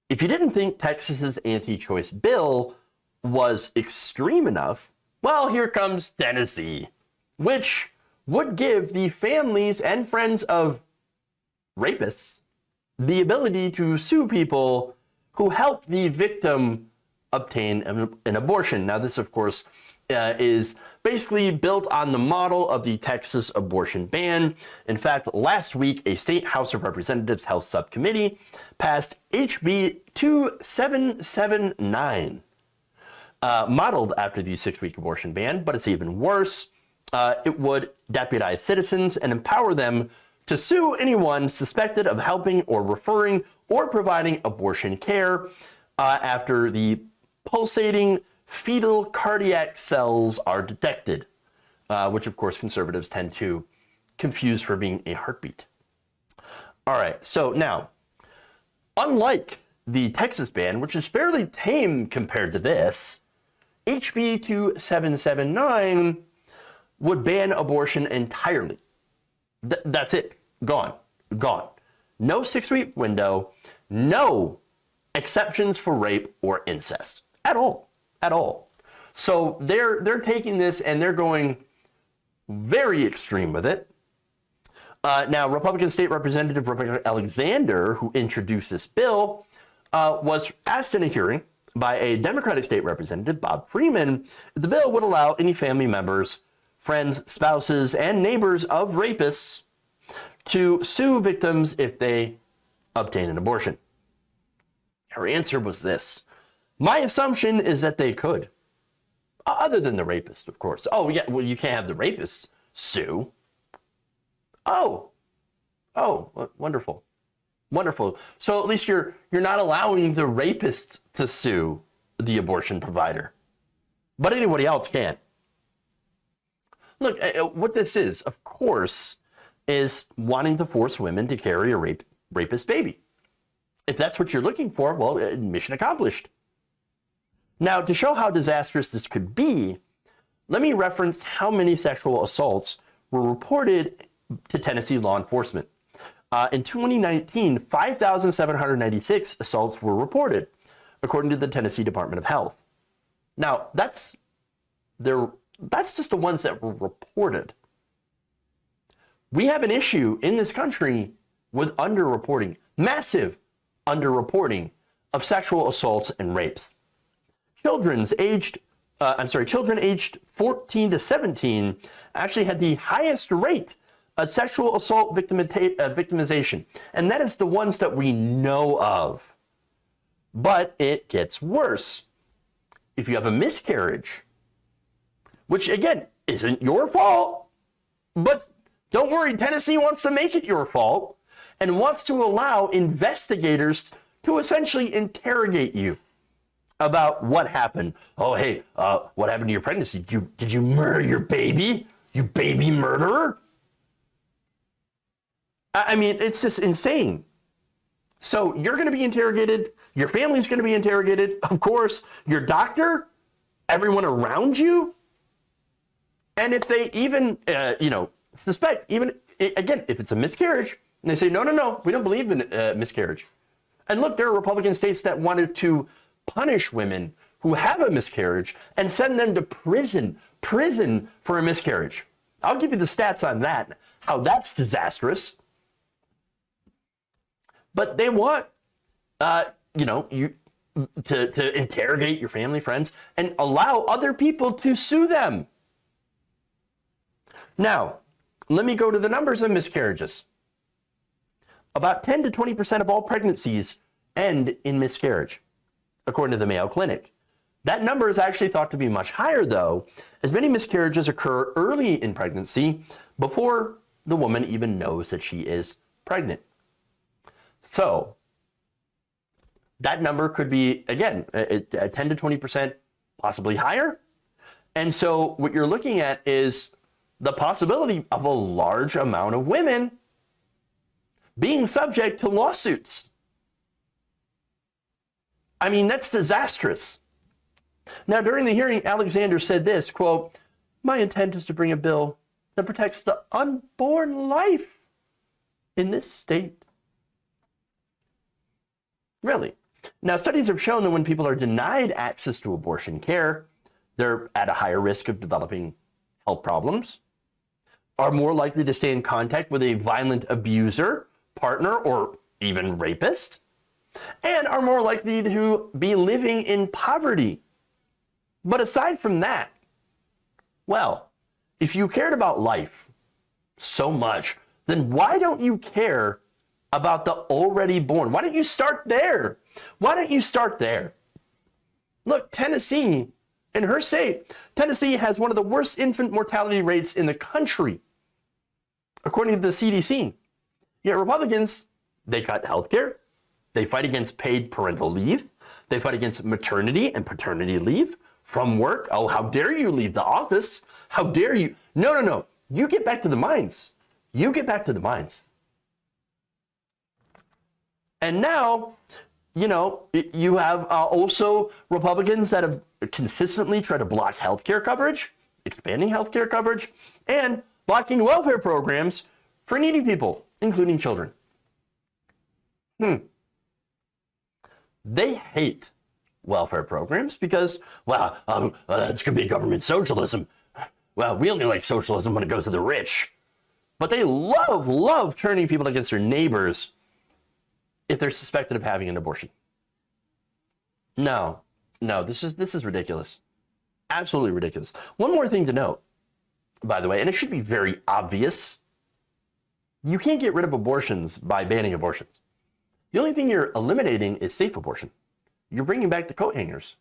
If you didn't think Texas's anti-choice bill was extreme enough, well, here comes Tennessee, which would give the families and friends of rapists the ability to sue people who help the victim obtain an abortion. Now, this, of course, is basically built on the model of the Texas abortion ban. In fact, last week, a state House of Representatives Health Subcommittee passed HB 2779, modeled after the 6-week abortion ban, but it's even worse. It would deputize citizens and empower them to sue anyone suspected of helping or referring or providing abortion care after the pulsating fetal cardiac cells are detected, which of course conservatives tend to confuse for being a heartbeat. All right, so now, unlike the Texas ban, which is fairly tame compared to this, HB 2779 would ban abortion entirely. That's it. Gone. Gone. No 6-week window, no exceptions for rape or incest at all. At all. So they're taking this and they're going very extreme with it. Now, Republican State Representative Rebecca Alexander, who introduced this bill, was asked in a hearing by a Democratic State Representative, Bob Freeman, if the bill would allow any family members, friends, spouses, and neighbors of rapists to sue victims if they obtain an abortion. Her answer was this: my assumption is that they could. Other than the rapist, of course. Oh, yeah, well, you can't have the rapist sue. Oh, wonderful. Wonderful. So at least you're not allowing the rapist to sue the abortion provider. But anybody else can. Look, what this is, of course, is wanting to force women to carry a rapist baby. If that's what you're looking for, well, mission accomplished. Now, to show how disastrous this could be, let me reference how many sexual assaults were reported to Tennessee law enforcement. In 2019, 5,796 assaults were reported, according to the Tennessee Department of Health. Now, that's just the ones that were reported. We have an issue in this country with underreporting, massive underreporting of sexual assaults and rapes. Children aged 14 to 17 actually had the highest rate of sexual assault victimization, and that is the ones that we know of. But it gets worse. If you have a miscarriage, which again isn't your fault, but don't worry, Tennessee wants to make it your fault and wants to allow investigators to essentially interrogate you about what happened. Oh, hey, what happened to your pregnancy? Did you murder your baby? You baby murderer? I mean, it's just insane. So you're going to be interrogated. Your family's going to be interrogated. Of course, your doctor, everyone around you. And if they even, suspect, even, again, if it's a miscarriage, and they say, no, we don't believe in miscarriage. And look, there are Republican states that wanted to punish women who have a miscarriage and send them to prison for a miscarriage. I'll give you the stats on that, how that's disastrous. But they want, you to interrogate your family, friends, and allow other people to sue them. Now, let me go to the numbers of miscarriages. About 10 to 20% of all pregnancies end in miscarriage, according to the Mayo Clinic. That number is actually thought to be much higher, though, as many miscarriages occur early in pregnancy before the woman even knows that she is pregnant. So that number could be, again, 10 to 20%, possibly higher. And so what you're looking at is the possibility of a large amount of women being subject to lawsuits. I mean, that's disastrous. Now, during the hearing, Alexander said this, quote, "My intent is to bring a bill that protects the unborn life in this state." Really? Now, studies have shown that when people are denied access to abortion care, they're at a higher risk of developing health problems, are more likely to stay in contact with a violent abuser, partner, or even rapist, and are more likely to be living in poverty. But aside from that, well, if you cared about life so much, then why don't you care about the already born? Why don't you start there? Why don't you start there? Look, Tennessee, in her state, Tennessee has one of the worst infant mortality rates in the country, according to the CDC. Yet Republicans, they cut health care, they fight against paid parental leave, they fight against maternity and paternity leave from work. Oh, how dare you leave the office? How dare you? No. You get back to the mines. You get back to the mines. And now, you have also Republicans that have consistently tried to block healthcare coverage, expanding healthcare coverage, and blocking welfare programs for needy people, including children. They hate welfare programs because, that's going to be government socialism. Well, we only like socialism when it goes to the rich. But they love turning people against their neighbors if they're suspected of having an abortion. No, this is ridiculous. Absolutely ridiculous. One more thing to note, by the way, and it should be very obvious. You can't get rid of abortions by banning abortions. The only thing you're eliminating is safe abortion. You're bringing back the coat hangers.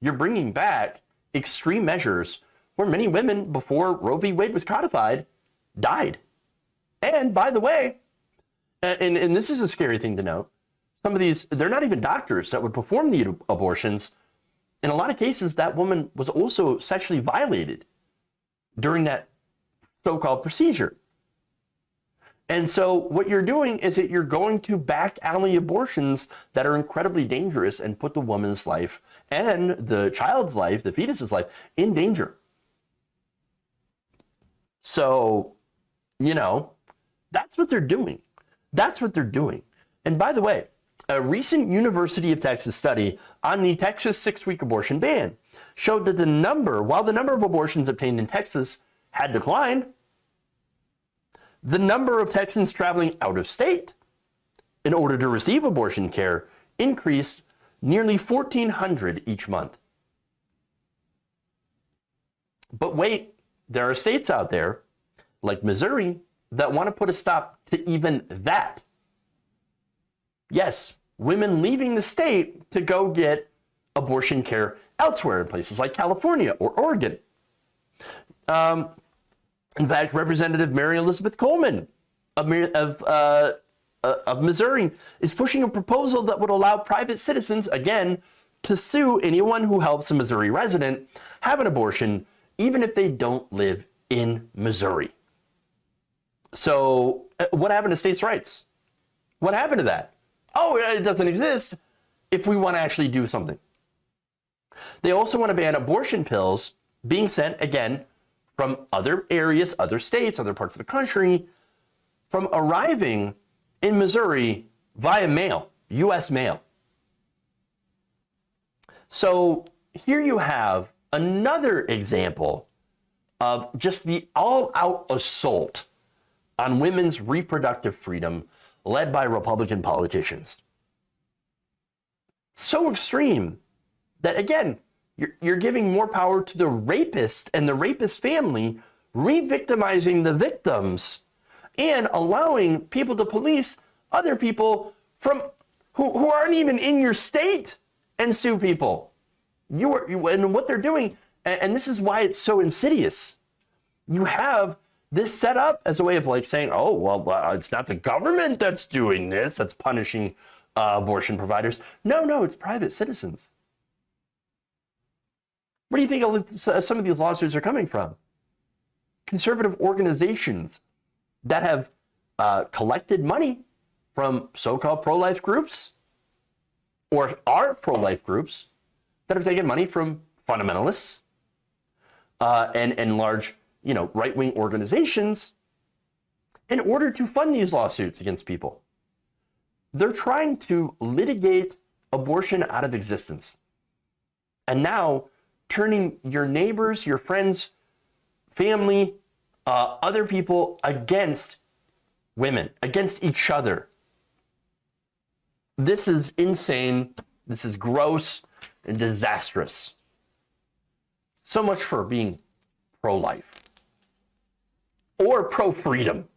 You're bringing back extreme measures where many women, before Roe v. Wade was codified, died. And by the way, and this is a scary thing to know, some of these, they're not even doctors that would perform the abortions. In a lot of cases, that woman was also sexually violated during that so-called procedure. And so what you're doing is that you're going to back alley abortions that are incredibly dangerous and put the woman's life and the child's life, the fetus's life, in danger. So, that's what they're doing. That's what they're doing. And by the way, a recent University of Texas study on the Texas 6-week abortion ban showed that while the number of abortions obtained in Texas had declined, the number of Texans traveling out of state in order to receive abortion care increased nearly 1,400 each month. But wait, there are states out there, like Missouri, that want to put a stop to even that. Yes, women leaving the state to go get abortion care elsewhere in places like California or Oregon. In fact, Representative Mary Elizabeth Coleman of Missouri is pushing a proposal that would allow private citizens, again, to sue anyone who helps a Missouri resident have an abortion, even if they don't live in Missouri. So what happened to states' rights? What happened to that? Oh, it doesn't exist if we want to actually do something. They also want to ban abortion pills being sent, again, from other areas, other states, other parts of the country, from arriving in Missouri via mail, U.S. mail. So here you have another example of just the all-out assault on women's reproductive freedom led by Republican politicians. So extreme that, again, you're giving more power to the rapist and the rapist family, re-victimizing the victims, and allowing people to police other people from who aren't even in your state and sue people. And what they're doing, and this is why it's so insidious. You have this set up as a way of saying, oh, well, it's not the government that's doing this, that's punishing abortion providers. No, it's private citizens. Where do you think some of these lawsuits are coming from? Conservative organizations that have collected money from so-called pro-life groups or are pro-life groups that have taken money from fundamentalists and large, right-wing organizations in order to fund these lawsuits against people. They're trying to litigate abortion out of existence. And now turning your neighbors, your friends, family, other people against women, against each other. This is insane. This is gross and disastrous. So much for being pro-life or pro-freedom.